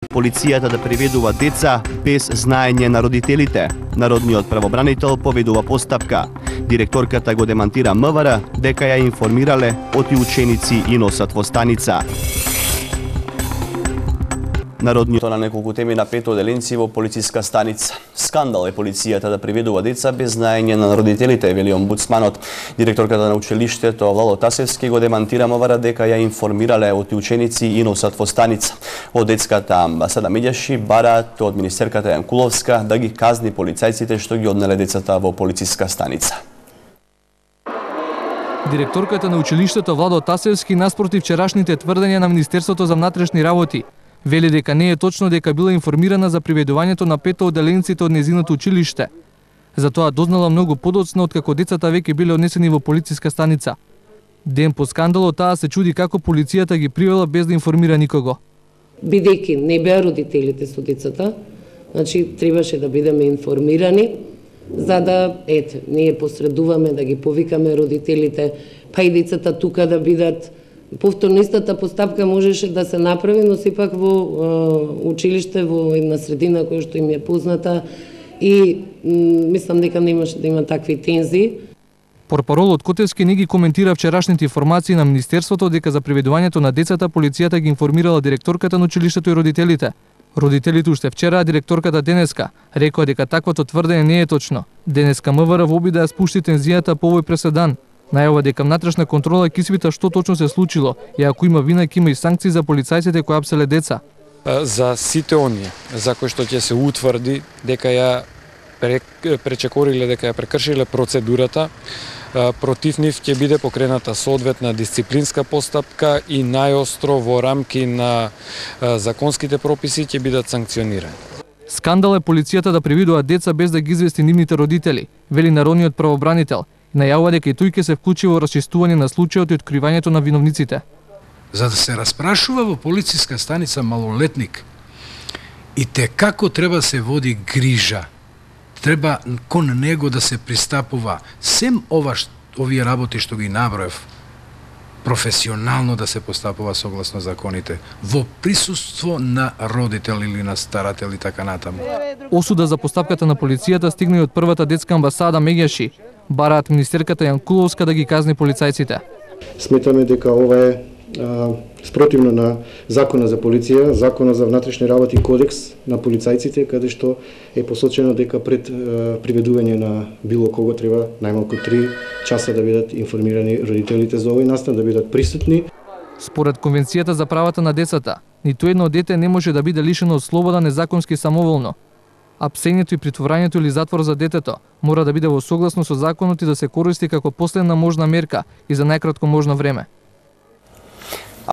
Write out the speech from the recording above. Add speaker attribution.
Speaker 1: полицијата да приведува деца без знаење на родителите. Народниот правобранител поведува постапка. Директорката го демантира МВР дека ја информирале оти ученици и носат во станица. Народниот на неколку теми на 5 оделенци во полициска станица. Скандал е полицијата да приведува деца без знаење на родителите, вели омбудсманот. Директорката на училиштето Влало Тасевски го демантира МВР дека ја информирале оти ученици и носат во станица. Од детската амбасада Медјаши бараат од министерката Јанкуловска да ги казни полицајците што ги однеле децата во полициска станица.
Speaker 2: Директорката на училиштето Владо Тасевски наспроти вчерашните тврдења на Министерството за внатрешни работи. Вели дека не е точно дека била информирана за приведувањето на 5 оделенците од незиното училиште. Затоа дознала многу подоцна откако децата веќе биле однесени во полициска станица. Ден по скандалот таа се чуди како полицијата ги привела без да информира никого.
Speaker 3: Бидејќи не беа родителите со децата, значи требаше да бидеме информирани за да ние посредуваме да ги повикаме родителите, па и децата тука да бидат. Повторно истата постапка можеше да се направи, но сепак во училиште, во една средина која што им е позната и мислам дека немаше да има такви тензии.
Speaker 2: Порпаролот Котевски не ги коментира вчерашните информации на Министерството дека за приведувањето на децата полицијата ги информирала директорката на училиштето и родителите. Родителите уште вчера, а директорката денеска рекоа дека таквото тврдење не е точно. Денеска МВР во обид да ја спушти тензијата по овој преседан. Најава дека внатрешна контрола ќе испита што точно се случило и ако има вина ќе има и санкции за полицајците кои апселе деца.
Speaker 4: За сите оние за кои што ќе се утврди дека ја пречекориле, дека ја прекршиле процедурата, против нив ќе биде покрената соодветна дисциплинска постапка и најостро во рамки на законските прописи ќе бидат санкционирани.
Speaker 2: Скандал е полицијата да приведува деца без да ги извести нивните родители, вели народниот правобранител. Најавува дека и тој ќе се вклучи во расчистување на случајот и откривањето на виновниците.
Speaker 5: За да се распрашува во полициска станица малолетник и те како треба се води грижа, треба кон него да се пристапува сем овие работи што ги наброев, професионално да се постапува согласно законите, во присуство на родител или на старател и така натаму.
Speaker 2: Осуда за постапката на полицијата стигна и од првата детска амбасада Меѓаши. Бараат министерката Јанкуловска да ги казни полицајците.
Speaker 6: Сметаме дека ова е спротивно на Закона за полиција, Закона за внатрешни работи и Кодекс на полицајците, каде што е посочено дека пред приведување на било кого треба најмалку 3 часа да бидат информирани родителите за овој настан, да бидат присутни.
Speaker 2: Според Конвенцијата за правата на децата, ниту едно дете не може да биде лишено од слобода незаконски самоволно. Апсењето и притворањето или затвор за детето мора да биде во согласно со законот и да се користи како последна можна мерка и за најкратко можно време.